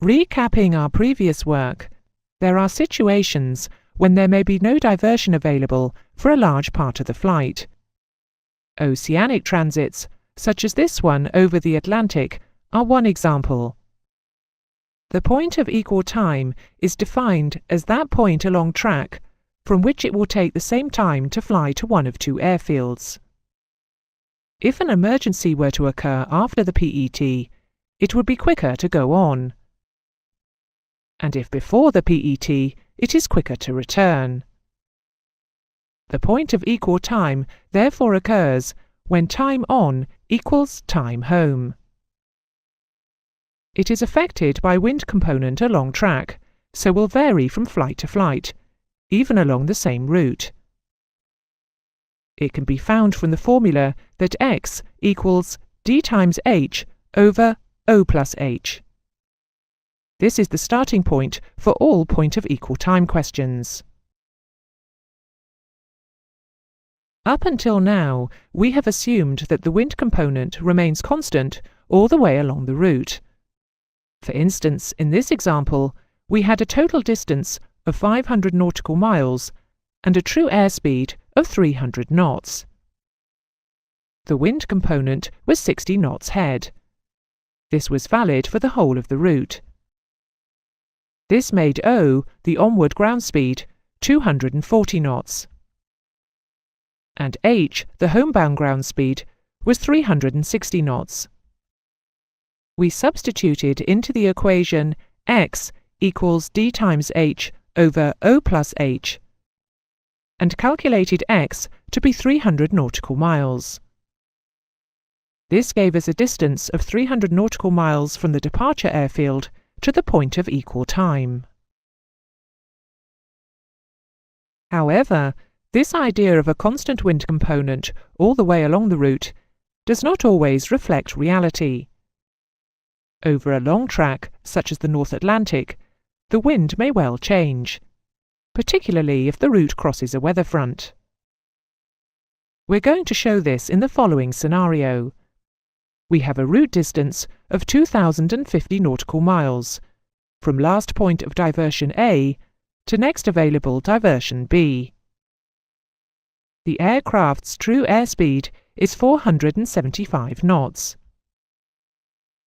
Recapping our previous work, there are situations when there may be no diversion available for a large part of the flight. Oceanic transits, such as this one over the Atlantic, are one example. The point of equal time is defined as that point along track from which it will take the same time to fly to one of two airfields. If an emergency were to occur after the PET, it would be quicker to go on. And if before the PET, it is quicker to return. The point of equal time therefore occurs when time on equals time home. It is affected by wind component along track, so will vary from flight to flight, even along the same route. It can be found from the formula that x equals d times h over O plus h. This is the starting point for all point of equal time questions. Up until now, we have assumed that the wind component remains constant all the way along the route. For instance, in this example, we had a total distance of 500 nautical miles and a true airspeed of 300 knots. The wind component was 60 knots head. This was valid for the whole of the route. This made O, the onward ground speed, 240 knots. And H, the homebound ground speed, was 360 knots. We substituted into the equation x equals d times h over O plus h, and calculated x to be 300 nautical miles. This gave us a distance of 300 nautical miles from the departure airfield to the point of equal time. However, this idea of a constant wind component all the way along the route does not always reflect reality. Over a long track, such as the North Atlantic, the wind may well change, particularly if the route crosses a weather front. We're going to show this in the following scenario. We have a route distance of 2,050 nautical miles, from last point of diversion A to next available diversion B. The aircraft's true airspeed is 475 knots.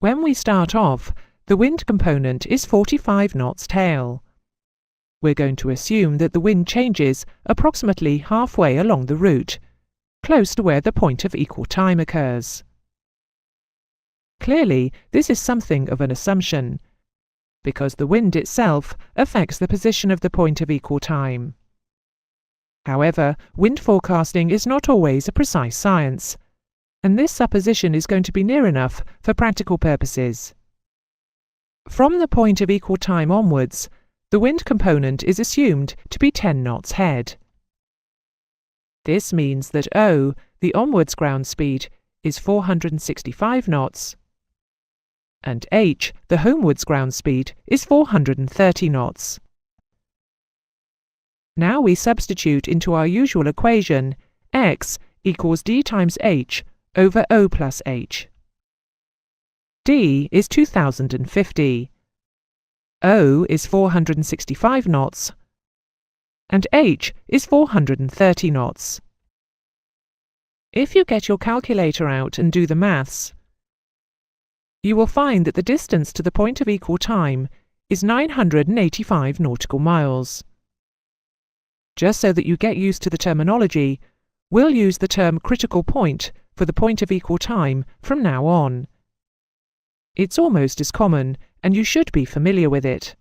When we start off, the wind component is 45 knots tail. We're going to assume that the wind changes approximately halfway along the route, close to where the point of equal time occurs. Clearly, this is something of an assumption, because the wind itself affects the position of the point of equal time. However, wind forecasting is not always a precise science, and this supposition is going to be near enough for practical purposes. From the point of equal time onwards, the wind component is assumed to be 10 knots head. This means that O, the onwards ground speed, is 465 knots, and H, the homewards ground speed, is 430 knots. Now we substitute into our usual equation x equals d times h over O plus h. D is 2,050, O is 465 knots, and h is 430 knots. If you get your calculator out and do the maths, you will find that the distance to the point of equal time is 985 nautical miles. Just so that you get used to the terminology, we'll use the term critical point for the point of equal time from now on. It's almost as common, and you should be familiar with it.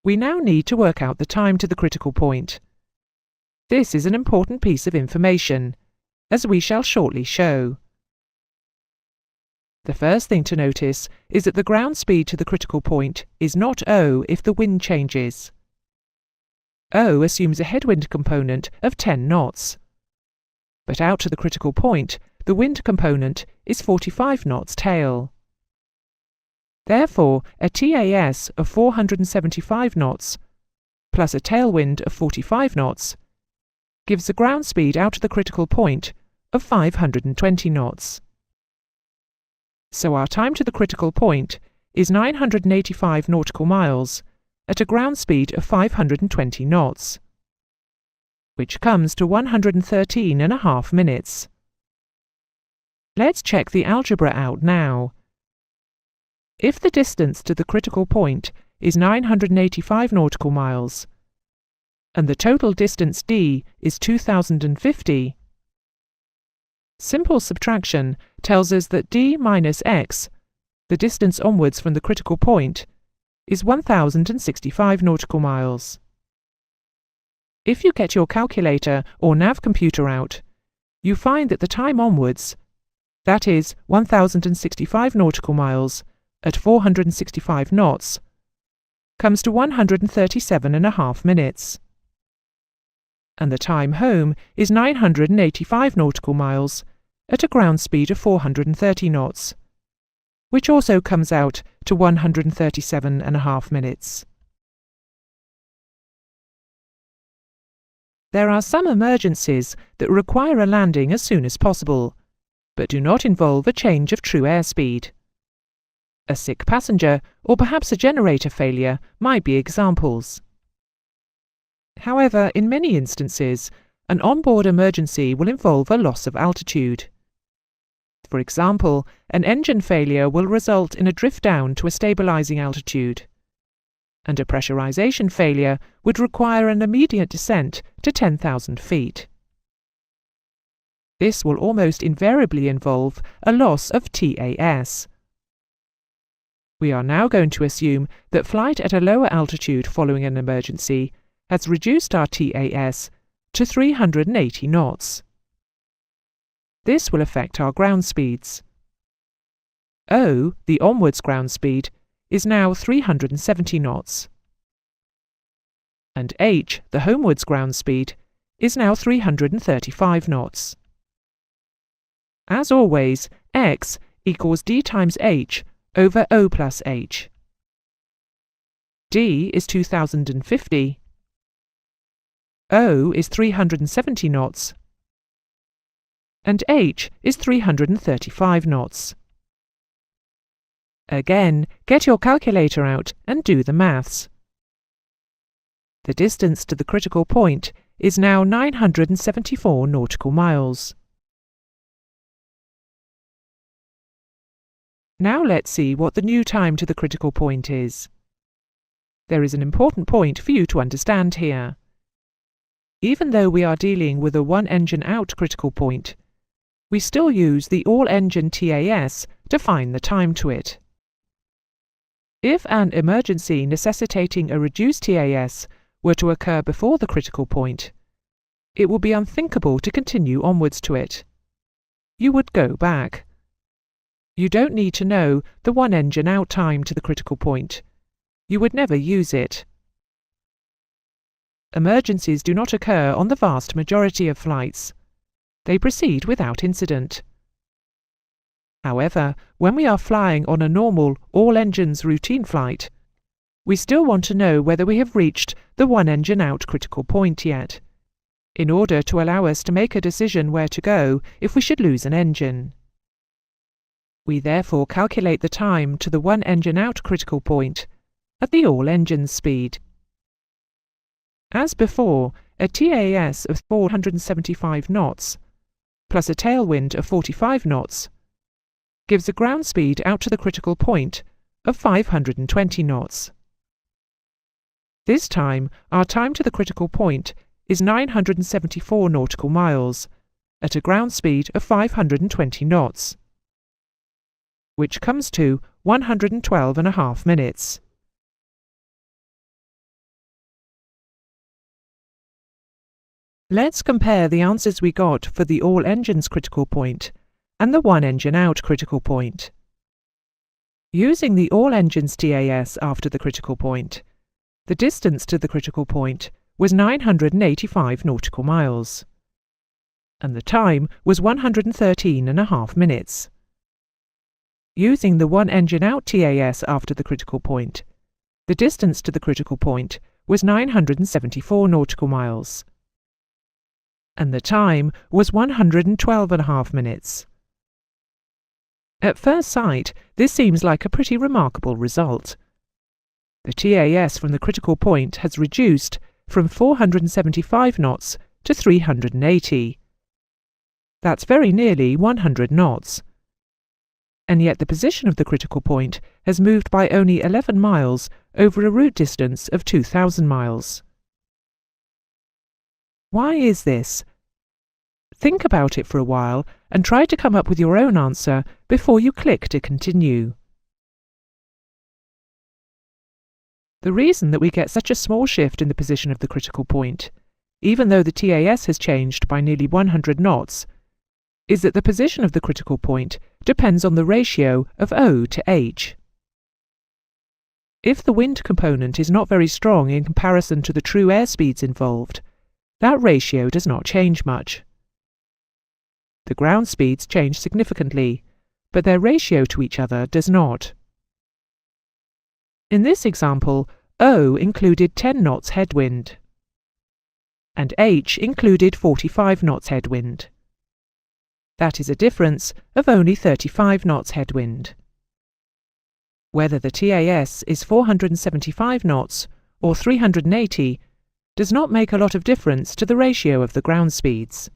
We now need to work out the time to the critical point. This is an important piece of information, as we shall shortly show. The first thing to notice is that the ground speed to the critical point is not O if the wind changes. O assumes a headwind component of 10 knots. But out to the critical point, the wind component is 45 knots tail. Therefore, a TAS of 475 knots plus a tailwind of 45 knots gives a ground speed out to the critical point of 520 knots. So our time to the critical point is 985 nautical miles at a ground speed of 520 knots, which comes to 113.5 minutes. Let's check the algebra out now. If the distance to the critical point is 985 nautical miles, and the total distance d is 2050, simple subtraction tells us that d minus x, the distance onwards from the critical point, is 1065 nautical miles. If you get your calculator or nav computer out, you find that the time onwards, that is 1065 nautical miles at 465 knots, comes to 137.5 minutes. And the time home is 985 nautical miles at a ground speed of 430 knots, which also comes out to 137.5 minutes. There are some emergencies that require a landing as soon as possible, but do not involve a change of true airspeed. A sick passenger or perhaps a generator failure might be examples. However, in many instances, an onboard emergency will involve a loss of altitude. For example, an engine failure will result in a drift down to a stabilizing altitude, and a pressurization failure would require an immediate descent to 10,000 feet. This will almost invariably involve a loss of TAS. We are now going to assume that flight at a lower altitude following an emergency has reduced our TAS to 380 knots. This will affect our ground speeds. O, the onwards ground speed, is now 370 knots. And H, the homewards ground speed, is now 335 knots. As always, X equals D times H over O plus H. D is 2050. O is 370 knots. And H is 335 knots. Again, get your calculator out and do the maths. The distance to the critical point is now 974 nautical miles. Now let's see what the new time to the critical point is. There is an important point for you to understand here. Even though we are dealing with a one-engine-out critical point, we still use the all-engine TAS to find the time to it. If an emergency necessitating a reduced TAS were to occur before the critical point, it would be unthinkable to continue onwards to it. You would go back. You don't need to know the one-engine-out time to the critical point. You would never use it. Emergencies do not occur on the vast majority of flights. They proceed without incident. However, when we are flying on a normal, all-engines routine flight, we still want to know whether we have reached the one-engine-out critical point yet, in order to allow us to make a decision where to go if we should lose an engine. We therefore calculate the time to the one-engine-out critical point at the all-engines speed. As before, a TAS of 475 knots plus a tailwind of 45 knots gives a ground speed out to the critical point of 520 knots. This time, our time to the critical point is 974 nautical miles at a ground speed of 520 knots, which comes to 112.5 minutes. Let's compare the answers we got for the all-engines critical point and the one-engine-out critical point. Using the all-engines TAS after the critical point, the distance to the critical point was 985 nautical miles, and the time was 113.5 minutes. Using the one-engine-out TAS after the critical point, the distance to the critical point was 974 nautical miles, and the time was 112.5 minutes. At first sight, this seems like a pretty remarkable result. The TAS from the critical point has reduced from 475 knots to 380. That's very nearly 100 knots. And yet the position of the critical point has moved by only 11 miles over a route distance of 2,000 miles. Why is this? Think about it for a while and try to come up with your own answer before you click to continue. The reason that we get such a small shift in the position of the critical point, even though the TAS has changed by nearly 100 knots, is that the position of the critical point depends on the ratio of O to H. If the wind component is not very strong in comparison to the true airspeeds involved, that ratio does not change much. The ground speeds change significantly, but their ratio to each other does not. In this example, O included 10 knots headwind, and H included 45 knots headwind. That is a difference of only 35 knots headwind. Whether the TAS is 475 knots or 380 does not make a lot of difference to the ratio of the ground speeds.